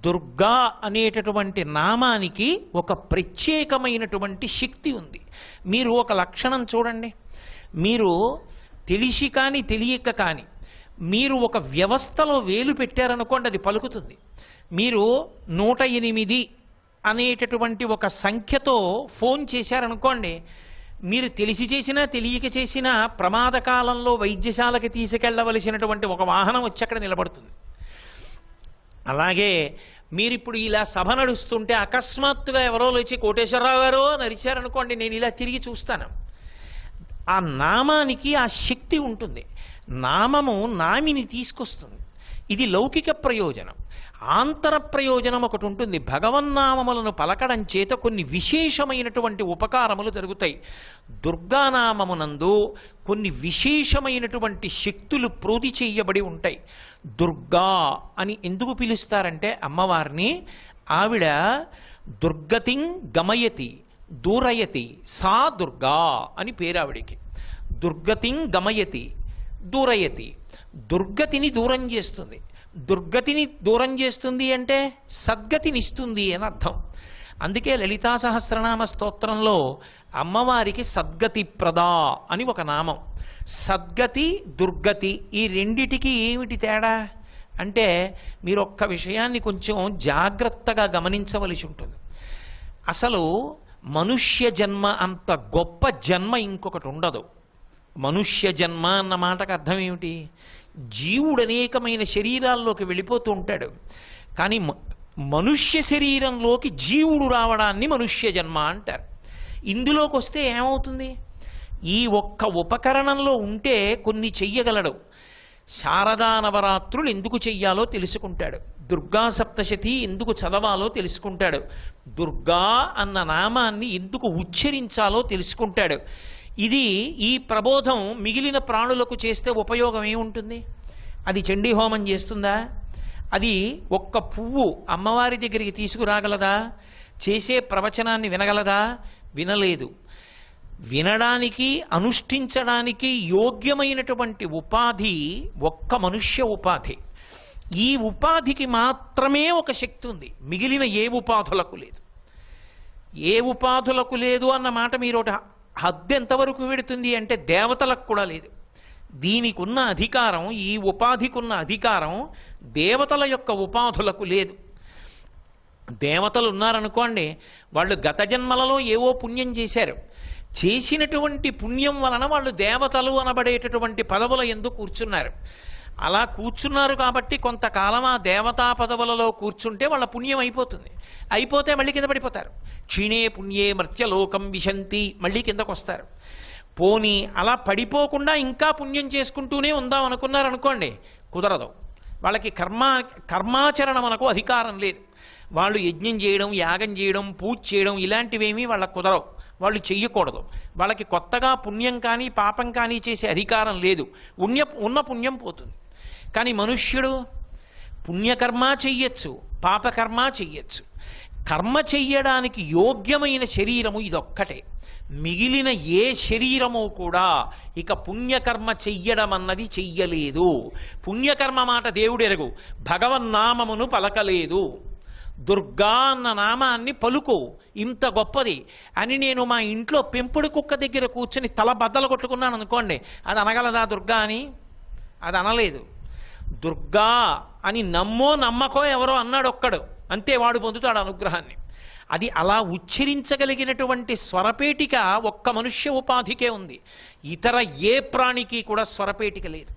దుర్గా అనేటటువంటి నామానికి ఒక ప్రత్యేకమైనటువంటి శక్తి ఉంది. మీరు ఒక లక్షణం చూడండి. మీరు తెలిసి కానీ తెలియక కానీ మీరు ఒక వ్యవస్థలో వేలు పెట్టారనుకోండి, అది పలుకుతుంది. మీరు 108 అనేటటువంటి ఒక సంఖ్యతో ఫోన్ చేశారనుకోండి, మీరు తెలిసి చేసినా తెలియక చేసినా ప్రమాదకాలంలో వైద్యశాలకి తీసుకెళ్లవలసినటువంటి ఒక వాహనం వచ్చి అక్కడ నిలబడుతుంది. అలాగే మీరిప్పుడు ఇలా సభ నడుస్తుంటే అకస్మాత్తుగా ఎవరో వచ్చి కోటేశ్వరరావు గారు అని అరిచారనుకోండి, నేను ఇలా తిరిగి చూస్తాను. ఆ నామానికి ఆ శక్తి ఉంటుంది. నామము నామిని తీసుకొస్తుంది. ఇది లౌకిక ప్రయోజనం. ఆంతర ప్రయోజనం ఒకటి ఉంటుంది. భగవన్నామములను పలకడం చేత కొన్ని విశేషమైనటువంటి ఉపకారములు జరుగుతాయి. దుర్గానామమునందు కొన్ని విశేషమైనటువంటి శక్తులు ప్రోది చేయబడి ఉంటాయి. దుర్గా అని ఎందుకు పిలుస్తారంటే అమ్మవారిని, ఆవిడ దుర్గతిం గమయతి దూరయతి సా దుర్గా అని పేరు ఆవిడికి. దుర్గతిం గమయతి దూరయతి, దుర్గతిని దూరం చేస్తుంది. దుర్గతిని దూరం చేస్తుంది అంటే సద్గతినిస్తుంది అని అర్థం. అందుకే లలితా సహస్రనామ స్తోత్రంలో అమ్మవారికి సద్గతి ప్రదా అని ఒక నామం. సద్గతి దుర్గతి ఈ రెండిటికి ఏమిటి తేడా అంటే మీరు ఒక్క విషయాన్ని కొంచెం జాగ్రత్తగా గమనించవలసి ఉంటుంది. అసలు మనుష్య జన్మ అంత గొప్ప జన్మ ఇంకొకటి ఉండదు. మనుష్య జన్మ అన్న మాటకు అర్థం ఏమిటి? జీవుడు అనేకమైన శరీరాల్లోకి వెళ్ళిపోతూ ఉంటాడు, కానీ మనుష్య శరీరంలోకి జీవుడు రావడాన్ని మనుష్య జన్మ అంటారు. ఇందులోకి వస్తే ఏమవుతుంది? ఈ ఒక్క ఉపకరణంలో ఉంటే కొన్ని చెయ్యగలడు. శారదా నవరాత్రులు ఎందుకు చెయ్యాలో తెలుసుకుంటాడు. దుర్గా సప్తశతి ఎందుకు చదవాలో తెలుసుకుంటాడు. దుర్గా అన్న నామాన్ని ఎందుకు ఉచ్చరించాలో తెలుసుకుంటాడు. ఇది ఈ ప్రబోధం మిగిలిన ప్రాణులకు చేస్తే ఉపయోగం ఏముంటుంది? అది చండీ హోమం చేస్తుందా? అది ఒక్క పువ్వు అమ్మవారి దగ్గరికి తీసుకురాగలదా? చేసే ప్రవచనాన్ని వినగలదా? వినలేదు. వినడానికి అనుష్ఠించడానికి యోగ్యమైనటువంటి ఉపాధి ఒక్క మనుష్య ఉపాధి. ఈ ఉపాధికి మాత్రమే ఒక శక్తి ఉంది, మిగిలిన ఏ ఉపాధులకు లేదు. ఏ ఉపాధులకు లేదు అన్న మాట మీరు హద్దు ఎంతవరకు వెడుతుంది అంటే దేవతలకు కూడా లేదు. దీనికి ఉన్న అధికారం, ఈ ఉపాధికి ఉన్న అధికారం దేవతల యొక్క ఉపాధులకు లేదు. దేవతలు ఉన్నారనుకోండి, వాళ్ళు గత జన్మలలో ఏవో పుణ్యం చేశారు. చేసినటువంటి పుణ్యం వలన వాళ్ళు దేవతలు అనబడేటటువంటి పదవుల యందు కూర్చున్నారు. అలా కూర్చున్నారు కాబట్టి కొంతకాలం ఆ దేవతా పదవులలో కూర్చుంటే వాళ్ళ పుణ్యం అయిపోతుంది. అయిపోతే మళ్ళీ కింద పడిపోతారు. క్షీణే పుణ్యే మర్త్యలోకం విశంతి, మళ్ళీ కిందకు వస్తారు. పోనీ అలా పడిపోకుండా ఇంకా పుణ్యం చేసుకుంటూనే ఉందాం అనుకున్నారనుకోండి, కుదరదు. వాళ్ళకి కర్మాచరణ మనకు అధికారం లేదు. వాళ్ళు యజ్ఞం చేయడం, యాగం చేయడం, పూజ చేయడం ఇలాంటివేమీ వాళ్ళకు కుదరవు. వాళ్ళు చెయ్యకూడదు. వాళ్ళకి కొత్తగా పుణ్యం కానీ పాపం కానీ చేసే అధికారం లేదు. ఉన్న పుణ్యం పోతుంది. కానీ మనుష్యుడు పుణ్యకర్మ చెయ్యొచ్చు, పాపకర్మ చెయ్యొచ్చు. కర్మ చెయ్యడానికి యోగ్యమైన శరీరము ఇదొక్కటే. మిగిలిన ఏ శరీరము కూడా ఇక పుణ్యకర్మ చెయ్యడం అన్నది చెయ్యలేదు. పుణ్యకర్మ మాట దేవుడు ఎరుగు. భగవన్నామమును పలకలేదు. దుర్గా అన్న నామాన్ని పలుకు, ఇంత గొప్పది అని నేను మా ఇంట్లో పెంపుడు కుక్క దగ్గర కూర్చొని తల బద్దలు కొట్టుకున్నాను అనుకోండి, అది అనగలదా దుర్గా అని? అది అనలేదు. దుర్గా అని నమ్మో నమ్మకో ఎవరో అన్నాడు ఒక్కడు, అంతే, వాడు పొందుతాడు అనుగ్రహాన్ని. అది అలా ఉచ్చరించగలిగినటువంటి స్వరపేటిక ఒక్క మనుష్య ఉపాధికే ఉంది. ఇతర ఏ ప్రాణికి కూడా స్వరపేటిక లేదు.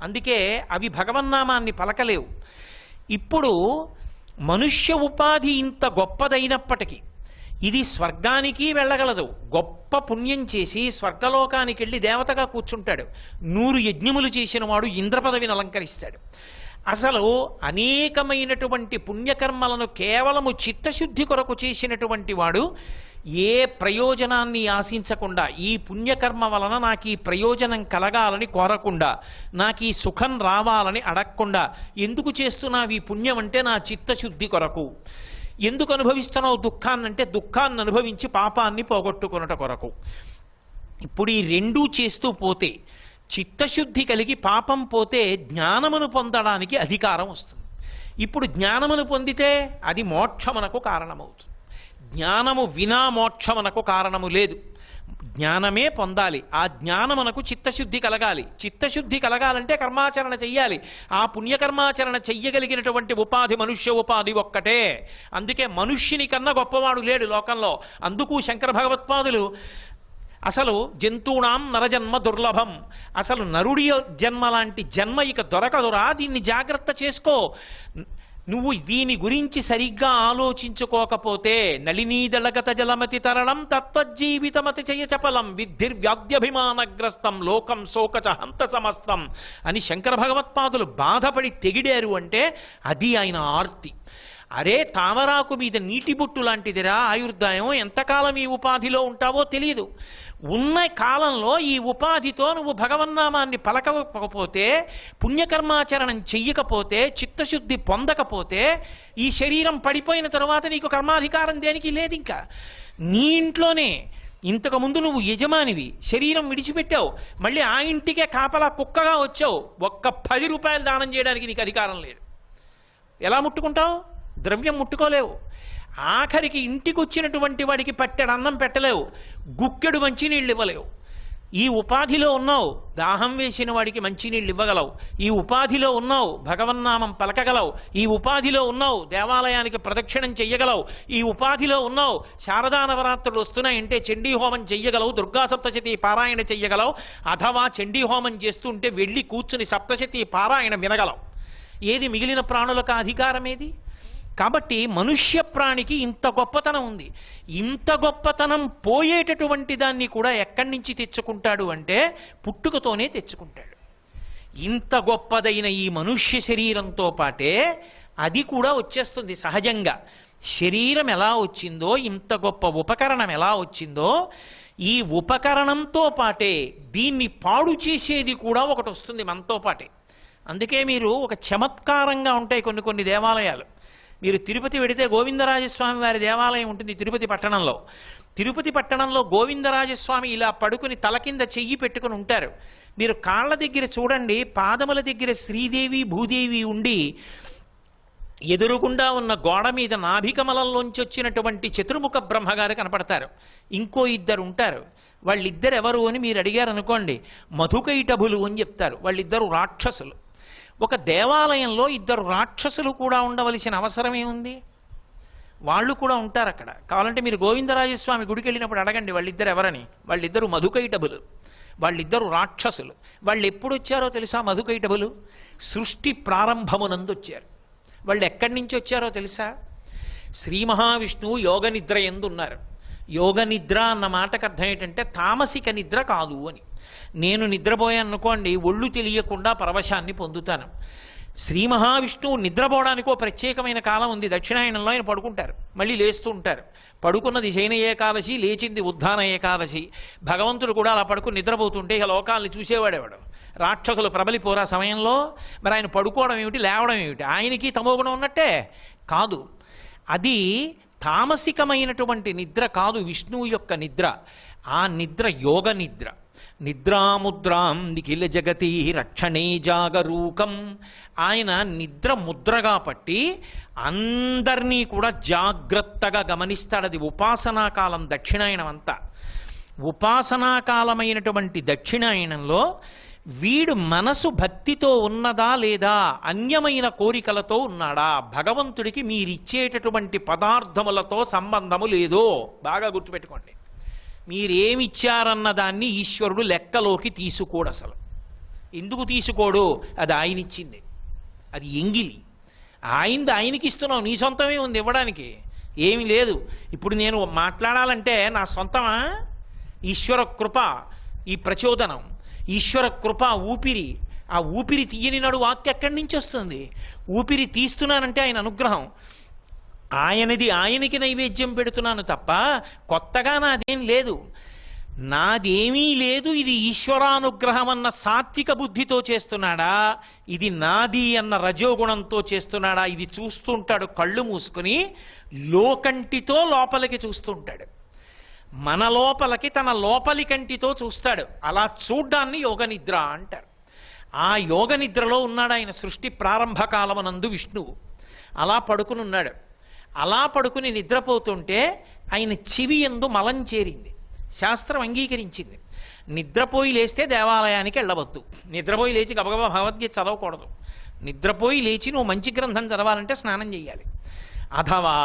అందుకే అవి భగవన్నామాన్ని పలకలేవు. ఇప్పుడు మనుష్య ఉపాధి ఇంత గొప్పదైనప్పటికీ ఇది స్వర్గానికి వెళ్ళగలదు. గొప్ప పుణ్యం చేసి స్వర్గలోకానికి వెళ్ళి దేవతగా కూర్చుంటాడు. 100 యజ్ఞములు చేసిన వాడు ఇంద్ర పదవిని అలంకరిస్తాడు. అసలు అనేకమైనటువంటి పుణ్యకర్మలను కేవలము చిత్తశుద్ధి కొరకు చేసినటువంటి వాడు ఏ ప్రయోజనాన్ని ఆశించకుండా, ఈ పుణ్యకర్మ వలన నాకు ఈ ప్రయోజనం కలగాలని కోరకుండా, నాకు ఈ సుఖం రావాలని అడగకుండా, ఎందుకు చేస్తున్నావు ఈ పుణ్యం అంటే నా చిత్తశుద్ధి కొరకు, ఎందుకు అనుభవిస్తున్నావు దుఃఖాన్నంటే దుఃఖాన్ని అనుభవించి పాపాన్ని పోగొట్టుకొనుట కొరకు. ఇప్పుడు ఈ రెండూ చేస్తూ పోతే, చిత్తశుద్ధి కలిగి పాపం పోతే జ్ఞానమును పొందడానికి అధికారం వస్తుంది. ఇప్పుడు జ్ఞానమును పొందితే అది మోక్షమునకు కారణమవుతుంది. జ్ఞానము వినా మోక్షమునకు కారణము లేదు. జ్ఞానమే పొందాలి. ఆ జ్ఞానమునకు చిత్తశుద్ధి కలగాలి. చిత్తశుద్ధి కలగాలంటే కర్మాచరణ చెయ్యాలి. ఆ పుణ్యకర్మాచరణ చెయ్యగలిగినటువంటి ఉపాధి మనుష్య ఉపాధి ఒక్కటే. అందుకే మనుష్యుని కన్నా గొప్పవాడు లేడు లోకంలో. అందుకు శంకర భగవత్పాదులు అసలు జంతువునాం నరజన్మ దుర్లభం, అసలు నరుడి జన్మ లాంటి జన్మ ఇక దొరకదురా, దీన్ని జాగ్రత్త చేసుకో, నువ్వు దీని గురించి సరిగ్గా ఆలోచించుకోకపోతే నళినీదళగత జలమతి తరణం తత్వజీవితమతి చయ చపలం విద్ధిర్వ్యాధ్యభిమానగ్రస్తం లోకం శోకచ హంత సమస్తం అని శంకర భగవత్పాదులు బాధపడి తెగిడారు అంటే అది ఆయన ఆర్తి. అరే తామరాకు మీద నీటి బొట్టు లాంటిదిరా ఆయుర్దాయం, ఎంతకాలం ఈ ఉపాధిలో ఉంటావో తెలియదు. ఉన్న కాలంలో ఈ ఉపాధితో నువ్వు భగవన్నామాన్ని పలకకపోతే, పుణ్యకర్మాచరణం చెయ్యకపోతే, చిత్తశుద్ధి పొందకపోతే ఈ శరీరం పడిపోయిన తరువాత నీకు కర్మాధికారం దేనికి లేదు. ఇంకా నీ ఇంట్లోనే ఇంతకుముందు నువ్వు యజమానివి, శరీరం విడిచిపెట్టావు, మళ్ళీ ఆ ఇంటికే కాపలా కుక్కగా వచ్చావు, ఒక్క 10 రూపాయలు దానం చేయడానికి నీకు అధికారం లేదు. ఎలా ముట్టుకుంటావు? ద్రవ్యం ముట్టుకోలేవు. ఆఖరికి ఇంటికి వచ్చినటువంటి వాడికి పట్టెడు అన్నం పెట్టలేవు, గుక్కెడు మంచినీళ్ళు ఇవ్వలేవు. ఈ ఉపాధిలో ఉన్నావు, దాహం వేసిన వాడికి మంచినీళ్ళు ఇవ్వగలవు. ఈ ఉపాధిలో ఉన్నావు, భగవన్నామం పలకగలవు. ఈ ఉపాధిలో ఉన్నావు, దేవాలయానికి ప్రదక్షిణం చెయ్యగలవు. ఈ ఉపాధిలో ఉన్నావు, శారదా నవరాత్రులు వస్తున్నాయంటే చండీ హోమం చెయ్యగలవు, దుర్గా సప్తశతి పారాయణ చెయ్యగలవు. అథవా చండీ హోమం చేస్తుంటే వెళ్ళి కూర్చుని సప్తశతి పారాయణ వినగలవు. ఏది మిగిలిన ప్రాణులకు అధికారం ఏది? కాబట్టి మనుష్య ప్రాణికి ఇంత గొప్పతనం ఉంది. ఇంత గొప్పతనం పోయేటటువంటి దాన్ని కూడా ఎక్కడి నుంచి తెచ్చుకుంటాడు అంటే పుట్టుకతోనే తెచ్చుకుంటాడు. ఇంత గొప్పదైన ఈ మనుష్య శరీరంతో పాటే అది కూడా వచ్చేస్తుంది సహజంగా. శరీరం ఎలా వచ్చిందో, ఇంత గొప్ప ఉపకరణం ఎలా వచ్చిందో, ఈ ఉపకరణంతో పాటే దీన్ని పాడు చేసేది కూడా ఒకటి వస్తుంది మనతో పాటే. అందుకే మీరు ఒక చమత్కారంగా ఉంటాయి కొన్ని దేవాలయాలు. మీరు తిరుపతి వెడితే గోవిందరాజస్వామి వారి దేవాలయం ఉంటుంది తిరుపతి పట్టణంలో. తిరుపతి పట్టణంలో గోవిందరాజస్వామి ఇలా పడుకుని తల కింద చెయ్యి పెట్టుకుని ఉంటారు. మీరు కాళ్ళ దగ్గర చూడండి, పాదముల దగ్గర శ్రీదేవి భూదేవి ఉండి ఎదురుగుండా ఉన్న గోడ మీద నాభికమలంలోంచి వచ్చినటువంటి చతుర్ముఖ బ్రహ్మగారు కనపడతారు. ఇంకో 2 ఉంటారు. వాళ్ళిద్దరు ఎవరు అని మీరు అడిగారు అనుకోండి, మధుకైటభులు అని చెప్తారు. వాళ్ళిద్దరు రాక్షసులు. ఒక దేవాలయంలో 2 రాక్షసులు కూడా ఉండవలసిన అవసరం ఏముంది? వాళ్ళు కూడా ఉంటారు అక్కడ. కావాలంటే మీరు గోవిందరాజస్వామి గుడికి వెళ్ళినప్పుడు అడగండి వాళ్ళిద్దరు ఎవరని. వాళ్ళిద్దరు మధుకైటభులు, వాళ్ళిద్దరు రాక్షసులు. వాళ్ళు ఎప్పుడు వచ్చారో తెలుసా? మధుకైటభులు సృష్టి ప్రారంభమునందు వచ్చారు. వాళ్ళు ఎక్కడి నుంచి వచ్చారో తెలుసా? శ్రీ మహావిష్ణువు యోగ నిద్ర ఎందున్నారు. యోగ నిద్ర అన్న మాటకు అర్థం ఏంటంటే తామసిక నిద్ర కాదు అని. నేను నిద్రపోయాను అనుకోండి, ఒళ్ళు తెలియకుండా పరవశాన్ని పొందుతాను. శ్రీ మహావిష్ణువు నిద్రపోవడానికి ఒక ప్రత్యేకమైన కాలం ఉంది. దక్షిణాయనంలో ఆయన పడుకుంటారు, మళ్ళీ లేస్తూ ఉంటారు. పడుకున్నది శయన ఏకాదశి, లేచింది ఉద్ధాన ఏకాదశి. భగవంతుడు కూడా అలా పడుకుని నిద్రపోతుంటే ఇక లోకాలను చూసేవాడేవాడు. రాక్షసులు ప్రబలిపోరా సమయంలో. మరి ఆయన పడుకోవడం ఏమిటి, లేవడం ఏమిటి? ఆయనకి తమోగుణం ఉన్నట్టే కాదు. అది తామసికమైనటువంటి నిద్ర కాదు, విష్ణువు యొక్క నిద్ర. ఆ నిద్ర యోగ నిద్ర. నిద్రాముద్రాం నిఖిల జగతి రక్షణే జాగరూకం. ఆయన నిద్ర ముద్రగా పట్టి అందరినీ కూడా జాగ్రత్తగా గమనిస్తాడు. అది ఉపాసనాకాలం దక్షిణాయనం అంతా. ఉపాసనాకాలమైనటువంటి దక్షిణాయనంలో వీడు మనసు భక్తితో ఉన్నదా లేదా, అన్యమైన కోరికలతో ఉన్నాడా, భగవంతుడికి మీరిచ్చేటటువంటి పదార్థములతో సంబంధము లేదో బాగా గుర్తుపెట్టుకోండి. మీరేమిచ్చారన్న దాన్ని ఈశ్వరుడు లెక్కలోకి తీసుకోడు. అసలు ఎందుకు తీసుకోడు? అది ఆయన ఇచ్చింది, అది ఎంగిలి. ఆయనకి ఇస్తున్నావు, నీ సొంతమే ఉంది ఇవ్వడానికి, ఏమి లేదు. ఇప్పుడు నేను మాట్లాడాలంటే నా సొంతమా? ఈశ్వర కృప, ఈ ప్రచోదనం, ఈశ్వర కృప, ఊపిరి. ఆ ఊపిరి తీయని నాడు వాక్యం ఎక్కడి నుంచి వస్తుంది? ఊపిరి తీస్తున్నానంటే ఆయన అనుగ్రహం. ఆయనది ఆయనకి నైవేద్యం పెడుతున్నాను తప్ప కొత్తగా నాదేం లేదు. నాదేమీ లేదు. ఇది ఈశ్వరానుగ్రహం అన్న సాత్విక బుద్ధితో చేస్తున్నాడా, ఇది నాది అన్న రజోగుణంతో చేస్తున్నాడా? ఇది చూస్తుంటాడు కళ్ళు మూసుకుని, లోకంటితో లోపలికి చూస్తుంటాడు. మన లోపలికి తన లోపలి కంటితో చూస్తాడు. అలా చూడ్డాన్ని యోగ నిద్ర అంటారు. ఆ యోగ నిద్రలో ఉన్నాడు ఆయన సృష్టి ప్రారంభ కాలమునందు విష్ణువు. అలా పడుకుని ఉన్నాడు. అలా పడుకుని నిద్రపోతుంటే ఆయన చెవి యందు మలం చేరింది. శాస్త్రం అంగీకరించింది. నిద్రపోయి లేస్తే దేవాలయానికి వెళ్ళవద్దు, నిద్రపోయి లేచి గబగబా భగవద్గీత చదవకూడదు. నిద్రపోయి లేచి నువ్వు మంచి గ్రంథం చదవాలంటే స్నానం చేయాలి. అథవా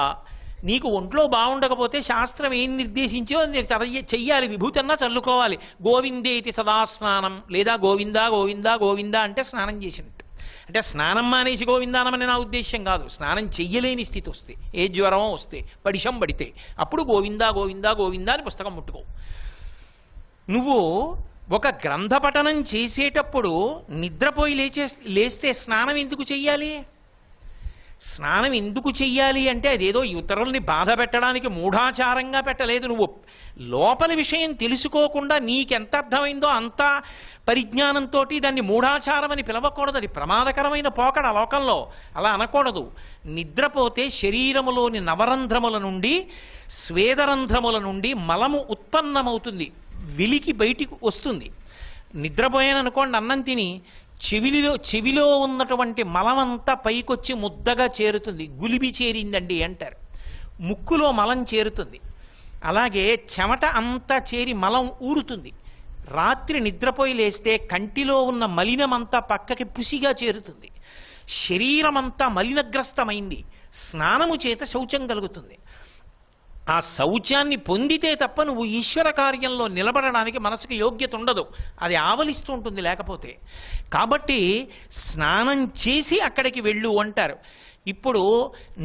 నీకు ఒంట్లో బాగుండకపోతే శాస్త్రం ఏం నిర్దేశించో నీకు చెయ్యాలి, విభూతన్నా చల్లుకోవాలి. గోవిందేతి సదా స్నానం, లేదా గోవిందా గోవిందా గోవిందా అంటే స్నానం చేసినట్టు. అంటే స్నానం మానేసి గోవిందానమని నా ఉద్దేశ్యం కాదు. స్నానం చెయ్యలేని స్థితి వస్తే, ఏ జ్వరం వస్తే, పడిషం పడితే, అప్పుడు గోవిందా గోవిందా గోవిందా అని పుస్తకం ముట్టుకో. నువ్వు ఒక గ్రంథ పఠనం చేసేటప్పుడు నిద్రపోయి లేస్తే స్నానం ఎందుకు చెయ్యాలి? స్నానం ఎందుకు చెయ్యాలి అంటే అదేదో ఇతరుల్ని బాధ పెట్టడానికి మూఢాచారంగా పెట్టలేదు. నువ్వు లోపలి విషయం తెలుసుకోకుండా నీకెంత అర్థమైందో అంత పరిజ్ఞానంతో దాన్ని మూఢాచారం అని పిలవకూడదు. అది ప్రమాదకరమైన పోకడ లోకంలో. అలా అనకూడదు. నిద్రపోతే శరీరములోని నవరంధ్రముల నుండి, స్వేదరంధ్రముల నుండి మలము ఉత్పన్నమవుతుంది, వెలికి బయటికి వస్తుంది. నిద్రపోయాననుకోండి, అన్నం తిని చెవిలో ఉన్నటువంటి మలమంతా పైకొచ్చి ముద్దగా చేరుతుంది. గులిబి చేరిందండి అంటారు. ముక్కులో మలం చేరుతుంది. అలాగే చెమట అంతా చేరి మలం ఊరుతుంది. రాత్రి నిద్రపోయి లేస్తే కంటిలో ఉన్న మలినమంతా పక్కకి పుసిగా చేరుతుంది. శరీరమంతా మలినగ్రస్తమైంది. స్నానము చేత శౌచం కలుగుతుంది. ఆ శౌచాన్ని పొందితే తప్ప నువ్వు ఈశ్వర కార్యంలో నిలబడడానికి మనసుకు యోగ్యత ఉండదు. అది ఆవలిస్తూ ఉంటుంది లేకపోతే. కాబట్టి స్నానం చేసి అక్కడికి వెళ్ళు అంటారు. ఇప్పుడు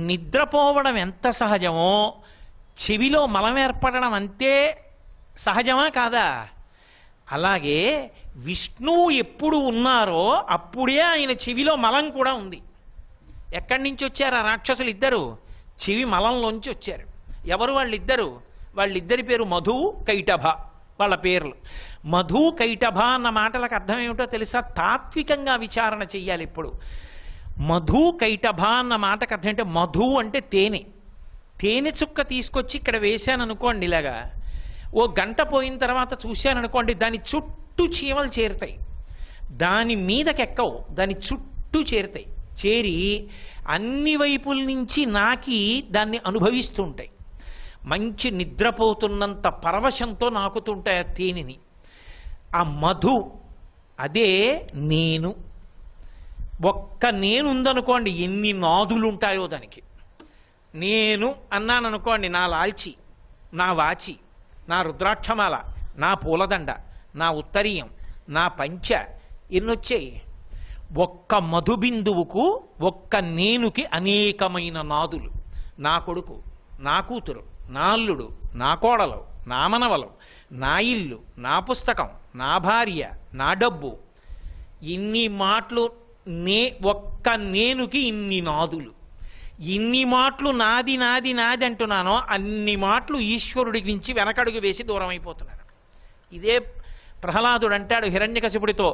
నిద్రపోవడం ఎంత సహజమో చెవిలో మలం ఏర్పడడం అంతే సహజమా కాదా? అలాగే విష్ణువు ఎప్పుడు ఉన్నారో అప్పుడే ఆయన చెవిలో మలం కూడా ఉంది. ఎక్కడి నుంచి వచ్చారు ఆ రాక్షసులు ఇద్దరు? చెవి మలంలోంచి వచ్చారు. ఎవరు వాళ్ళిద్దరు? వాళ్ళిద్దరి పేరు మధు, కైటభ. వాళ్ళ పేర్లు. మధు, కైటభ అన్న మాటలకు అర్థం ఏమిటో తెలుసా? తాత్వికంగా విచారణ చెయ్యాలి. ఇప్పుడు మధు, కైటభ అన్న మాటకు అర్థం అంటే, మధు అంటే తేనె. తేనె చుక్క తీసుకొచ్చి ఇక్కడ వేశాను అనుకోండి, ఇలాగా ఓ గంట పోయిన తర్వాత చూశాను అనుకోండి, దాని చుట్టూ చీమలు చేరుతాయి. దాని మీదకెక్కవు, దాని చుట్టూ చేరుతాయి. చేరి అన్ని వైపుల నుంచి నాకి దాన్ని అనుభవిస్తూ ఉంటాయి. మంచి నిద్రపోతున్నంత పరవశంతో నాకుతుంటాయి ఆ తేనెని. ఆ మధు అదే నేను. ఒక్క నేను ఉందనుకోండి, ఎన్ని నాదులు ఉంటాయో దానికి. నేను అన్నాను అనుకోండి, నా లాల్చి, నా వాచి, నా రుద్రాక్షమాల, నా పూలదండ, నా ఉత్తరీయం, నా పంచ, ఎన్నొచ్చాయి. ఒక్క మధుబిందువుకు, ఒక్క నేనుకి అనేకమైన నాదులు. నా కొడుకు, నా కూతురు, నా అల్లుడు, నా కోడలు, నా మనవలు, నా ఇల్లు, నా పుస్తకం, నా భార్య, నా డబ్బు. ఇన్ని మాటలు ఒక్క నేనుకి ఇన్ని నాదులు. ఇన్ని మాటలు నాది నాది నాది అంటున్నానో అన్ని మాటలు ఈశ్వరుడి నుంచి వెనకడుగు వేసి దూరం అయిపోతున్నాను. ఇదే ప్రహ్లాదుడు అంటాడు హిరణ్యకశిపుడితో,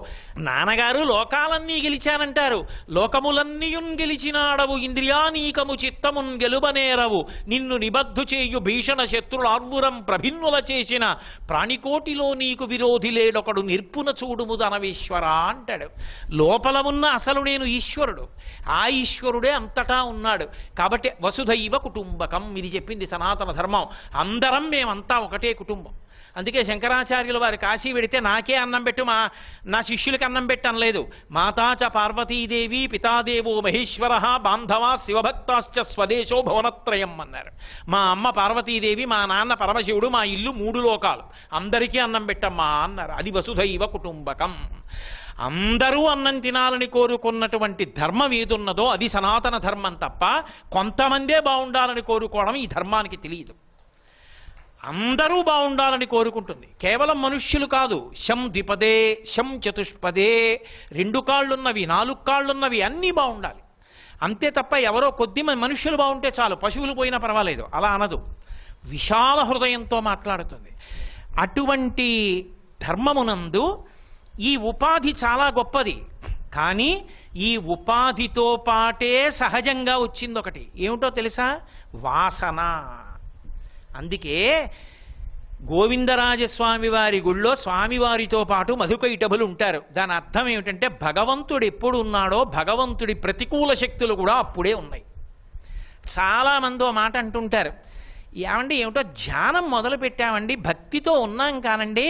నాన్నగారు లోకాలన్నీ గెలిచానంటారు, లోకములన్నీయున్ గెలిచినాడవు, ఇంద్రియానీకము చిత్తమున్ గెలుబనేరవు, నిన్ను నిబద్ధు చేయు భీషణ శత్రులార్వురం ప్రభిన్నుల చేసిన ప్రాణికోటిలో నీకు విరోధి లేడొకడు నిర్పున చూడుము ధనవేశ్వర అంటాడు. లోపల ఉన్న అసలు నేను ఈశ్వరుడు, ఆ ఈశ్వరుడే అంతటా ఉన్నాడు. కాబట్టి వసుధైవ కుటుంబకం, ఇది చెప్పింది సనాతన ధర్మం. అందరం మేమంతా ఒకటే కుటుంబం. అందుకే శంకరాచార్యుల వారు కాశీ వెడితే నాకే అన్నం పెట్టు, నా శిష్యులకి అన్నం పెట్టు అనలేదు. మాతాచ పార్వతీదేవి, పితాదేవో మహేశ్వర, బాంధవా శివభక్తాశ్చ స్వదేశో భువనత్రయం అన్నారు. మా అమ్మ పార్వతీదేవి, మా నాన్న పరమశివుడు, మా ఇల్లు 3 లోకాలు, అందరికీ అన్నం పెట్టమ్మా అన్నారు. అది వసుధైవ కుటుంబకం. అందరూ అన్నం తినాలని కోరుకున్నటువంటి ధర్మం ఏదున్నదో అది సనాతన ధర్మం తప్ప కొంతమందే బాగుండాలని కోరుకోవడం ఈ ధర్మానికి తెలియదు. అందరూ బాగుండాలని కోరుకుంటుంది. కేవలం మనుష్యులు కాదు, శం ద్విపదే, శం చతుష్పదే, 2 కాళ్ళున్నవి, 4 కాళ్ళున్నవి అన్నీ బాగుండాలి. అంతే తప్ప ఎవరో కొద్ది మనుష్యులు బాగుంటే చాలు, పశువులు పోయినా పర్వాలేదు అలా అనదు. విశాల హృదయంతో మాట్లాడుతుంది. అటువంటి ధర్మమునందు ఈ ఉపాధి చాలా గొప్పది. కానీ ఈ ఉపాధితో పాటే సహజంగా వచ్చింది ఒకటి, ఏమిటో తెలుసా? వాసన. అందుకే గోవిందరాజస్వామి వారి గుళ్ళో స్వామివారితో పాటు మధుకైటభులు ఉంటారు. దాని అర్థం ఏమిటంటే, భగవంతుడు ఎప్పుడు ఉన్నాడో భగవంతుడి ప్రతికూల శక్తులు కూడా అప్పుడే ఉన్నాయి. చాలామంది ఓ మాట అంటుంటారు, ఏమండి ఏమిటో ధ్యానం మొదలు పెట్టామండి, భక్తితో ఉన్నాం కానండి,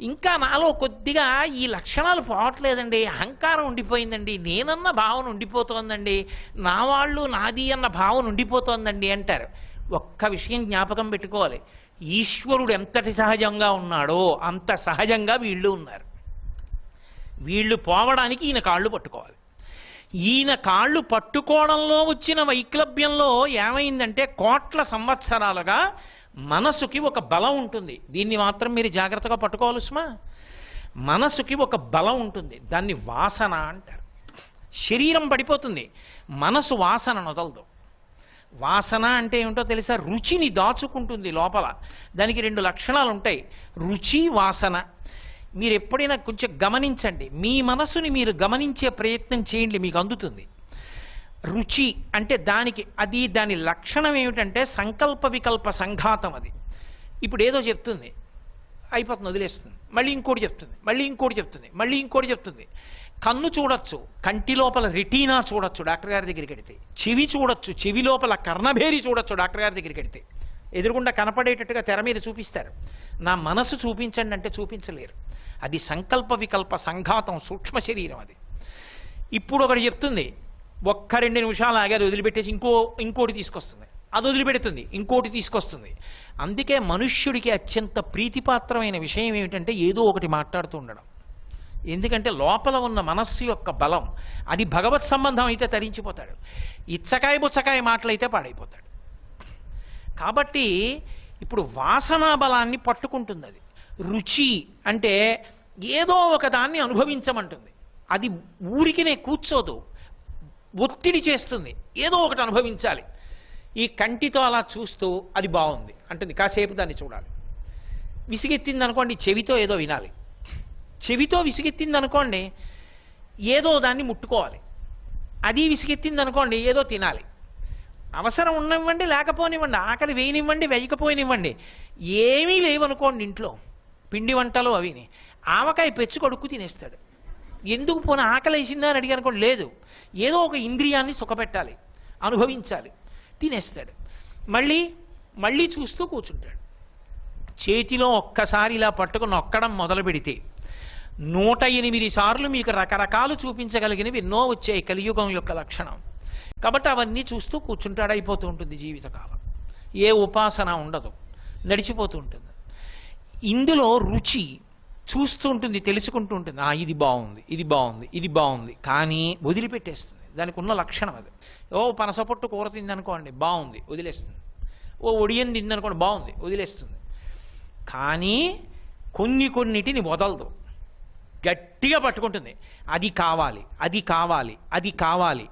ఇంకా నాలో కొద్దిగా ఈ లక్షణాలు పోవట్లేదండి, అహంకారం ఉండిపోయిందండి, నేనన్న భావన ఉండిపోతోందండి, నా వాళ్ళు నాది అన్న భావన ఉండిపోతోందండి అంటారు. ఒక్క విషయం జ్ఞాపకం పెట్టుకోవాలి, ఈశ్వరుడు ఎంతటి సహజంగా ఉన్నాడో అంత సహజంగా వీళ్ళు ఉన్నారు. వీళ్ళు పోవడానికి ఈయన కాళ్ళు పట్టుకోవాలి. ఈయన కాళ్ళు పట్టుకోవడంలో వచ్చిన వైక్లభ్యంలో ఏమైందంటే కోట్ల సంవత్సరాలుగా మనసుకి ఒక బలం ఉంటుంది. దీన్ని మాత్రం మీరు జాగ్రత్తగా పట్టుకోవాలి సుమా. మనసుకి ఒక బలం ఉంటుంది, దాన్ని వాసన అంటారు. శరీరం పడిపోతుంది, మనసు వాసన వదలదు. వాసన అంటే ఏమిటో తెలుసా? రుచిని దాచుకుంటుంది లోపల. దానికి 2 లక్షణాలు ఉంటాయి, రుచి, వాసన. మీరు ఎప్పుడైనా కొంచెం గమనించండి, మీ మనసుని మీరు గమనించే ప్రయత్నం చేయండి, మీకు అందుతుంది. రుచి అంటే దాని లక్షణం ఏమిటంటే సంకల్ప వికల్ప సంఘాతం. అది ఇప్పుడు ఏదో చెప్తుంది, అయిపోతుంది, వదిలేస్తుంది, మళ్ళీ ఇంకోటి చెప్తుంది, మళ్ళీ ఇంకోటి చెప్తుంది, మళ్ళీ ఇంకోటి చెప్తుంది. కన్ను చూడొచ్చు, కంటి లోపల రెటీనా చూడొచ్చు డాక్టర్ గారి దగ్గరికి వెడితే. చెవి చూడొచ్చు, చెవి లోపల కర్ణభేరి చూడొచ్చు డాక్టర్ గారి దగ్గరికి వెడితే. ఎదురుగుండా కనపడేటట్టుగా తెర మీద చూపిస్తారు. నా మనసు చూపించండి అంటే చూపించలేరు. అది సంకల్ప వికల్ప సంఘాతం, సూక్ష్మ శరీరం అది. ఇప్పుడు ఒకటి చెప్తుంది, ఒక్క 2 నిమిషాలు ఆగి అది వదిలిపెట్టేసి ఇంకోటి తీసుకొస్తుంది, అది వదిలిపెడుతుంది, ఇంకోటి తీసుకొస్తుంది. అందుకే మనుష్యుడికి అత్యంత ప్రీతిపాత్రమైన విషయం ఏమిటంటే ఏదో ఒకటి మాట్లాడుతూ ఉండడం. ఎందుకంటే లోపల ఉన్న మనస్సు యొక్క బలం అది. భగవత్ సంబంధం అయితే తరించిపోతాడు, ఇచ్చకాయ బుచ్చకాయ మాటలైతే పాడైపోతాడు. కాబట్టి ఇప్పుడు వాసనా బలాన్ని పట్టుకుంటుంది అది. రుచి అంటే ఏదో ఒక దాన్ని అనుభవించమంటుంది. అది ఊరికినే కూర్చోదు, ఒత్తిడి చేస్తుంది, ఏదో ఒకటి అనుభవించాలి. ఈ కంటితో అలా చూస్తూ అది బాగుంది అంటుంది, కాసేపు దాన్ని చూడాలి. విసిగెత్తింది అనుకోండి, చెవితో ఏదో వినాలి. చెవితో విసిగెత్తింది అనుకోండి, ఏదో దాన్ని ముట్టుకోవాలి. అది విసిగెత్తింది అనుకోండి, ఏదో తినాలి. అవసరం ఉండనివ్వండి, లేకపోనివ్వండి, ఆకలి వేయనివ్వండి, వేయకపోయినివ్వండి, ఏమీ లేవనుకోండి ఇంట్లో, పిండి వంటలు అవిని, ఆవకాయ పెచ్చు కొడుక్కు తినేస్తాడు. ఎందుకు పోనీ ఆకలి వేసిందా అని అడిగి అనుకోండి, లేదు, ఏదో ఒక ఇంద్రియాన్ని సుఖపెట్టాలి, అనుభవించాలి, తినేస్తాడు. మళ్ళీ మళ్ళీ చూస్తూ కూర్చుంటాడు. చేతిలో ఒక్కసారి ఇలా పట్టుకుని నొక్కడం మొదలు పెడితే 108 సార్లు మీకు రకరకాలు చూపించగలిగినవి ఎన్నో వచ్చాయి, కలియుగం యొక్క లక్షణం. కాబట్టి అవన్నీ చూస్తూ కూర్చుంటాడు, అయిపోతూ ఉంటుంది జీవితకాలం. ఏ ఉపాసన ఉండదు, నడిచిపోతూ ఉంటుంది. ఇందులో రుచి చూస్తూ ఉంటుంది, తెలుసుకుంటూ ఉంటుంది, ఇది బాగుంది, ఇది బాగుంది, ఇది బాగుంది, కానీ వదిలిపెట్టేస్తుంది. దానికి ఉన్న లక్షణం అది. పనసపొట్టు కూర తిందనుకోండి, బాగుంది, వదిలేస్తుంది. ఒడియం తిందనుకోండి, బాగుంది, వదిలేస్తుంది. కానీ కొన్నిటిని వదలదు, గట్టిగా పట్టుకుంటుంది. అది కావాలి, అది కావాలి, అది కావాలి,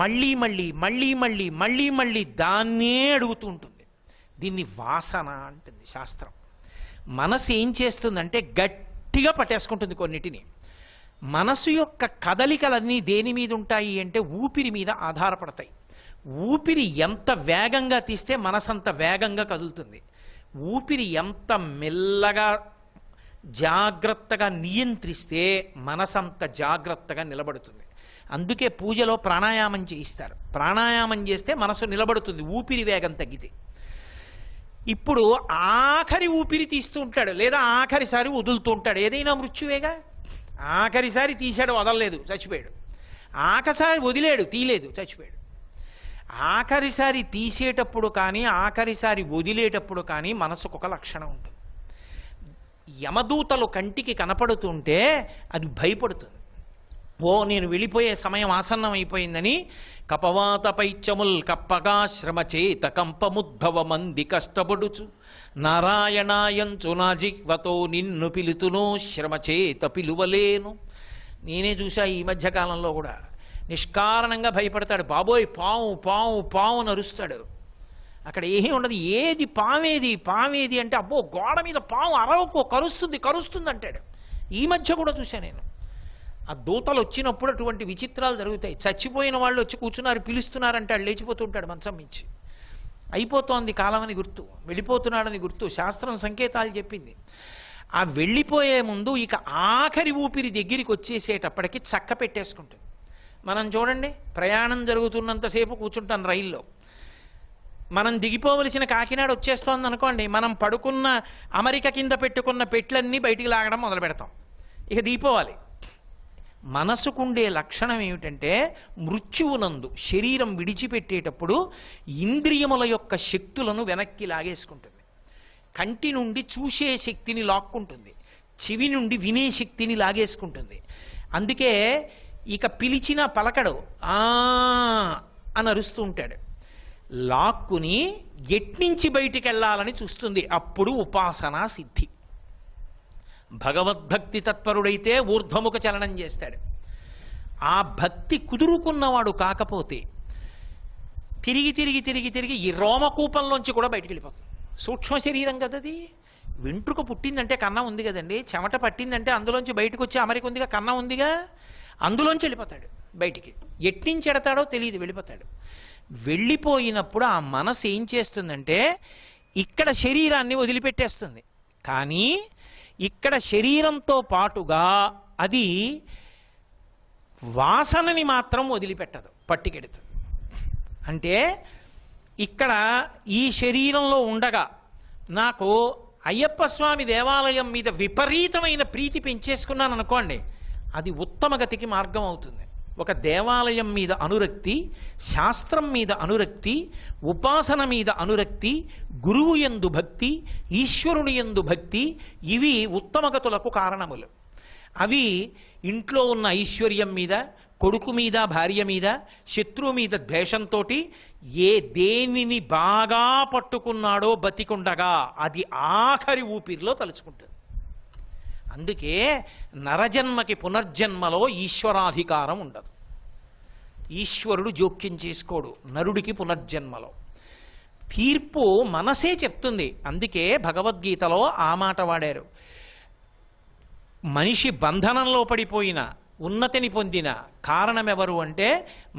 మళ్ళీ మళ్ళీ మళ్ళీ మళ్ళీ మళ్ళీ మళ్ళీ దాన్నే అడుగుతూ ఉంటుంది. దీన్ని వాసన అంటుంది శాస్త్రం. మనసు ఏం చేస్తుందంటే గట్టిగా పట్టేసుకుంటుంది కొన్నిటిని. మనసు యొక్క కదలికలన్నీ దేని మీద ఉంటాయి అంటే ఊపిరి మీద ఆధారపడతాయి. ఊపిరి ఎంత వేగంగా తీస్తే మనసంత వేగంగా కదులుతుంది. ఊపిరి ఎంత మెల్లగా జాగ్రత్తగా నియంత్రిస్తే మనసంత జాగ్రత్తగా నిలబడుతుంది. అందుకే పూజలో ప్రాణాయామం చేయిస్తారు. ప్రాణాయామం చేస్తే మనసు నిలబడుతుంది, ఊపిరి వేగం తగ్గితే. ఇప్పుడు ఆఖరి ఊపిరి తీస్తూ ఉంటాడు, లేదా ఆఖరిసారి వదులుతూ ఉంటాడు, ఏదైనా మృత్యువేగా. ఆఖరిసారి తీశాడు, వదలలేదు, చచ్చిపోయాడు. ఆఖరిసారి వదిలేడు, తీయలేదు, చచ్చిపోయాడు. ఆఖరిసారి తీసేటప్పుడు కానీ ఆఖరిసారి వదిలేటప్పుడు కానీ మనసుకు ఒక లక్షణం ఉంటుంది. యమదూతలు కంటికి కనపడుతుంటే అది భయపడుతుంది. నేను వెళ్ళిపోయే సమయం ఆసన్నం అయిపోయిందని కపవాత పైత్యముల్ కప్పగా శ్రమచేత కంపముద్భవ మంది కష్టపడుచు నారాయణాయంచు నా జిహ్వతో నిన్ను పిలుతును శ్రమచేత పిలువలేను. నేనే చూసా ఈ మధ్యకాలంలో కూడా. నిష్కారణంగా భయపడతాడు, బాబోయ్ పాము పాము పాము నరుస్తాడు. అక్కడ ఏమీ ఉండదు. ఏది పావేది అంటే అబ్బో గోడ మీద పాము అరవకో కరుస్తుంది అంటాడు. ఈ మధ్య కూడా చూశా నేను. ఆ దూతలు వచ్చినప్పుడు అటువంటి విచిత్రాలు జరుగుతాయి. చచ్చిపోయిన వాళ్ళు వచ్చి కూర్చున్నారు, పిలుస్తున్నారంటే వాళ్ళు లేచిపోతూ ఉంటాడు మంచం మించి. అయిపోతోంది కాలం అని గుర్తు, వెళ్ళిపోతున్నాడని గుర్తు. శాస్త్రం సంకేతాలు చెప్పింది. ఆ వెళ్ళిపోయే ముందు ఇక ఆఖరి ఊపిరి దగ్గరికి వచ్చేసేటప్పటికి చక్క పెట్టేసుకుంటుంది. మనం చూడండి, ప్రయాణం జరుగుతున్నంతసేపు కూర్చుంటాం రైల్లో. మనం దిగిపోవలసిన కాకినాడ వచ్చేస్తోంది అనుకోండి, మనం పడుకున్న అమరిక కింద పెట్టుకున్న పెట్లన్నీ బయటికి లాగడం మొదలు పెడతాం, ఇక దిగిపోవాలి. మనసుకుండే లక్షణం ఏమిటంటే మృత్యువునందు శరీరం విడిచిపెట్టేటప్పుడు ఇంద్రియముల యొక్క శక్తులను వెనక్కి లాగేసుకుంటుంది. కంటి నుండి చూసే శక్తిని లాక్కుంటుంది, చెవి నుండి వినే శక్తిని లాగేసుకుంటుంది. అందుకే ఇక పిలిచిన పలకడు, అని అరుస్తూ ఉంటాడు. లాక్కుని ఎట్నుంచి బయటికి వెళ్ళాలని చూస్తుంది. అప్పుడు ఉపాసనా సిద్ధి. భగవద్భక్తి తత్పరుడైతే ఊర్ధ్వముఖ చలనం చేస్తాడు. ఆ భక్తి కుదురుకున్నవాడు కాకపోతే తిరిగి తిరిగి తిరిగి తిరిగి ఈ రోమకూపంలోంచి కూడా బయటికి వెళ్ళిపోతుంది. సూక్ష్మ శరీరం కదది. వెంట్రుక పుట్టిందంటే కన్నం ఉంది కదండి, చెమట పట్టిందంటే అందులోంచి బయటకు వచ్చి అమరిక ఉందిగా, కన్నం ఉందిగా, అందులోంచి వెళ్ళిపోతాడు బయటికి. ఎట్నుంచి ఎడతాడో తెలియదు, వెళ్ళిపోతాడు. వెళ్ళిపోయినప్పుడు ఆ మనసు ఏం చేస్తుందంటే ఇక్కడ శరీరాన్ని వదిలిపెట్టేస్తుంది. కానీ ఇక్కడ శరీరంతో పాటుగా అది వాసనని మాత్రం వదిలిపెట్టదు, పట్టుకెడుతుంది. అంటే ఇక్కడ ఈ శరీరంలో ఉండగా నాకు అయ్యప్ప స్వామి దేవాలయం మీద విపరీతమైన ప్రీతి పెంచేసుకున్నాను అనుకోండి, అది ఉత్తమ గతికి మార్గం అవుతుంది. ఒక దేవాలయం మీద అనురక్తి, శాస్త్రం మీద అనురక్తి, ఉపాసన మీద అనురక్తి, గురువు యందు భక్తి, ఈశ్వరుని యందు భక్తి, ఇవి ఉత్తమగతులకు కారణములు. అవి ఇంట్లో ఉన్న ఐశ్వర్యం మీద, కొడుకు మీద, భార్య మీద, శత్రువు మీద ద్వేషంతో దేనిని బాగా పట్టుకున్నాడో బతికుండగా అది ఆఖరి ఊపిరిలో తలుచుకుంటుంది. అందుకే నరజన్మకి పునర్జన్మలో ఈశ్వరాధికారం ఉండదు. ఈశ్వరుడు జోక్యం చేసుకోడు నరుడికి పునర్జన్మలో. తీర్పు మనసే చెప్తుంది. అందుకే భగవద్గీతలో ఆ మాట వాడారు. మనిషి బంధనంలో పడిపోయిన ఉన్నతిని పొందిన కారణమెవరు అంటే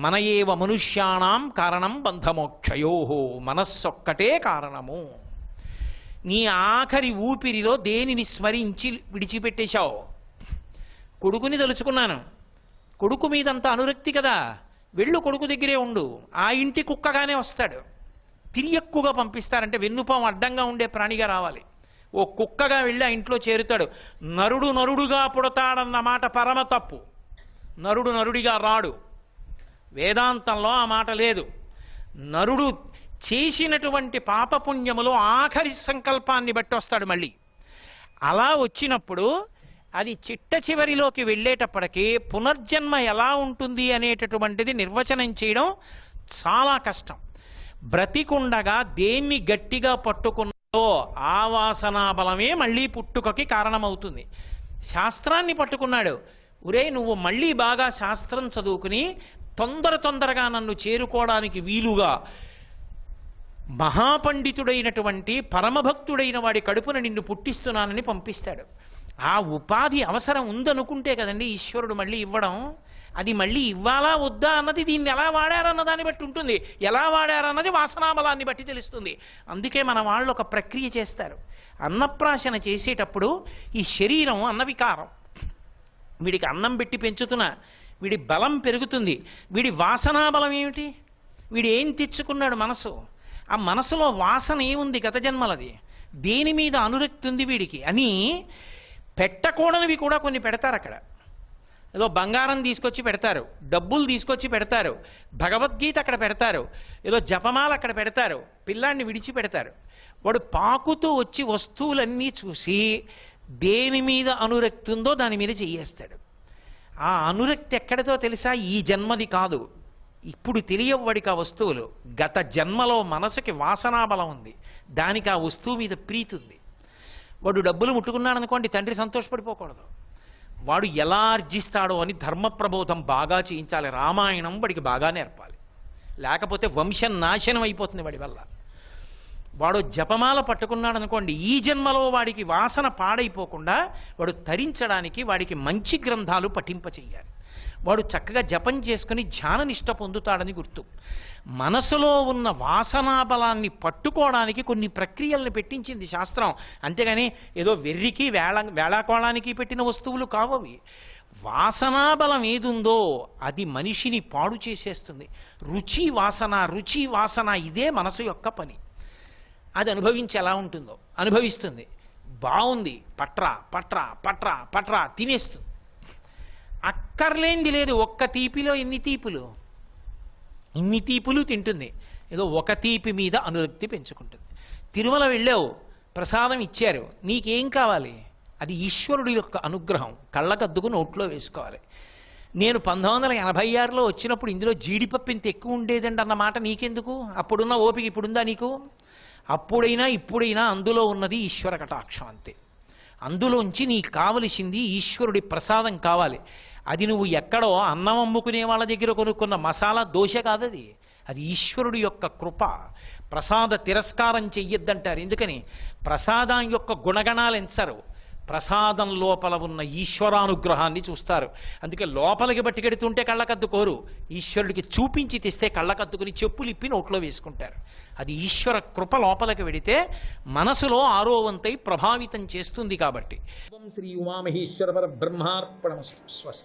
మన ఏవ మనుష్యాణం కారణం బంధమోక్షయోహో, మనస్సొక్కటే కారణము. నీ ఆఖరి ఊపిరిలో దేనిని స్మరించి విడిచిపెట్టేశావు? కొడుకుని తలుచుకున్నాను, కొడుకు మీదంత అనురక్తి కదా, వెళ్ళు కొడుకు దగ్గరే ఉండు, ఆ ఇంటి కుక్కగానే వస్తాడు. తిరియక్కుగా పంపిస్తారంటే వెన్నుపాము అడ్డంగా ఉండే ప్రాణిగా రావాలి, ఓ కుక్కగా వెళ్ళి ఆ ఇంట్లో చేరుతాడు. నరుడు నరుడుగా పుడతాడన్న మాట పరమ తప్పు. నరుడు నరుడిగా రాడు, వేదాంతంలో ఆ మాట లేదు. నరుడు చేసినటువంటి పాపపుణ్యములో ఆఖరి సంకల్పాన్ని బట్టి వస్తాడు మళ్ళీ. అలా వచ్చినప్పుడు అది చిట్ట చివరిలోకి వెళ్ళేటప్పటికీ పునర్జన్మ ఎలా ఉంటుంది అనేటటువంటిది నిర్వచనం చేయడం చాలా కష్టం. బ్రతికుండగా దేన్ని గట్టిగా పట్టుకున్నదో ఆ వాసనా బలమే మళ్ళీ పుట్టుకకి కారణమవుతుంది. శాస్త్రాన్ని పట్టుకున్నాడు, ఒరే నువ్వు మళ్ళీ బాగా శాస్త్రం చదువుకుని తొందరగా నన్ను చేరుకోవడానికి వీలుగా మహాపండితుడైనటువంటి పరమభక్తుడైన వాడి కడుపున నిన్ను పుట్టిస్తున్నానని పంపిస్తాడు. ఆ ఉపాధి అవసరం ఉందనుకుంటే కదండి ఈశ్వరుడు మళ్ళీ ఇవ్వడం. అది మళ్ళీ ఇవ్వాలా వద్దా అన్నది దీన్ని ఎలా వాడారన్న దాన్ని బట్టి ఉంటుంది. ఎలా వాడారన్నది వాసనాబలాన్ని బట్టి తెలుస్తుంది. అందుకే మన వాళ్ళు ఒక ప్రక్రియ చేస్తారు. అన్నప్రాశన చేసేటప్పుడు ఈ శరీరం అన్నవికారం, వీడికి అన్నం పెట్టి పెంచుతున్నా వీడి బలం పెరుగుతుంది. వీడి వాసనాబలం ఏమిటి? వీడు ఏం తెచ్చుకున్నాడు? మనసు. ఆ మనసులో వాసన ఏముంది? గత జన్మలది. దేని మీద అనురక్తి ఉంది వీడికి అని పెట్టకూడనివి కూడా కొన్ని పెడతారు అక్కడ. ఏదో బంగారం తీసుకొచ్చి పెడతారు, డబ్బులు తీసుకొచ్చి పెడతారు, భగవద్గీత అక్కడ పెడతారు, ఏదో జపమాల అక్కడ పెడతారు, పిల్లాన్ని విడిచిపెడతారు. వాడు పాకుతూ వచ్చి వస్తువులన్నీ చూసి దేని మీద అనురక్తి ఉందో దాని మీద చెయ్యేస్తాడు. ఆ అనురక్తి ఎక్కడితో తెలుసా? ఈ జన్మది కాదు. ఇప్పుడు తెలియవు వాడికి ఆ వస్తువులు. గత జన్మలో మనసుకి వాసనాబలం ఉంది, దానికి ఆ వస్తువు మీద ప్రీతి ఉంది. వాడు డబ్బులు ముట్టుకున్నాడు అనుకోండి, తండ్రి సంతోషపడిపోకూడదు. వాడు ఎలా ఆర్జిస్తాడో అని ధర్మ ప్రబోధం బాగా చేయించాలి. రామాయణం వాడికి బాగా నేర్పాలి, లేకపోతే వంశం నాశనం అయిపోతుంది వాడి వల్ల. వాడు జపమాల పట్టుకున్నాడు అనుకోండి, ఈ జన్మలో వాడికి వాసన పాడైపోకుండా వాడు తరించడానికి వాడికి మంచి గ్రంథాలు పఠింపచేయాలి. వాడు చక్కగా జపం చేసుకుని ధ్యాననిష్ట పొందుతాడని గుర్తు. మనసులో ఉన్న వాసనాబలాన్ని పట్టుకోవడానికి కొన్ని ప్రక్రియలను పెట్టించింది శాస్త్రం. అంతేగాని ఏదో వెర్రికి వేళాకోళానికి పెట్టిన వస్తువులు కావవి. వాసనాబలం ఏదుందో అది మనిషిని పాడు చేసేస్తుంది. రుచి వాసన ఇదే మనసు యొక్క పని. అది అనుభవించి ఎలా ఉంటుందో అనుభవిస్తుంది. బాగుంది, పట్రా తినేస్తుంది. అక్కర్లేంది లేదు. ఒక్క తీపిలో ఇన్ని తీపులు తింటుంది. ఏదో ఒక తీపి మీద అనురక్తి పెంచుకుంటుంది. తిరుమల వెళ్ళావు, ప్రసాదం ఇచ్చారు, నీకేం కావాలి? అది ఈశ్వరుడు యొక్క అనుగ్రహం. కళ్ళకద్దుకు నోట్లో వేసుకోవాలి. నేను 1986లో వచ్చినప్పుడు ఇందులో జీడిపప్పు ఇంత ఎక్కువ ఉండేదండి అన్నమాట నీకెందుకు? అప్పుడున్న ఓపిక ఇప్పుడుందా నీకు? అప్పుడైనా ఇప్పుడైనా అందులో ఉన్నది ఈశ్వర కటాక్షం అంతే. అందులోంచి నీకు కావలసింది ఈశ్వరుడి ప్రసాదం కావాలి. అది నువ్వు ఎక్కడో అన్నం అమ్ముకునే వాళ్ళ దగ్గర కొనుక్కున్న మసాలా దోశ కాదది. అది ఈశ్వరుడి యొక్క కృప. ప్రసాద తిరస్కారం చెయ్యొద్దంటారు. ఎందుకని? ప్రసాదం యొక్క గుణగణాలు ఎంచరు, ప్రసాదం లోపల ఉన్న ఈశ్వరానుగ్రహాన్ని చూస్తారు. అందుకే లోపలికి పట్టుకెడుతుంటే కళ్ళకద్దుకోరు, ఈశ్వరుడికి చూపించి తెస్తే కళ్ళకద్దుకుని చెప్పులు ఇప్పి నోట్లో వేసుకుంటారు. అది ఈశ్వర కృప లోపలికి వెడితే మనసులో ఆరోవంతై ప్రభావితం చేస్తుంది. కాబట్టి శ్రీ ఉమామహేశ్వర పరబ్రహ్మార్పణమస్తు. స్వస్తి.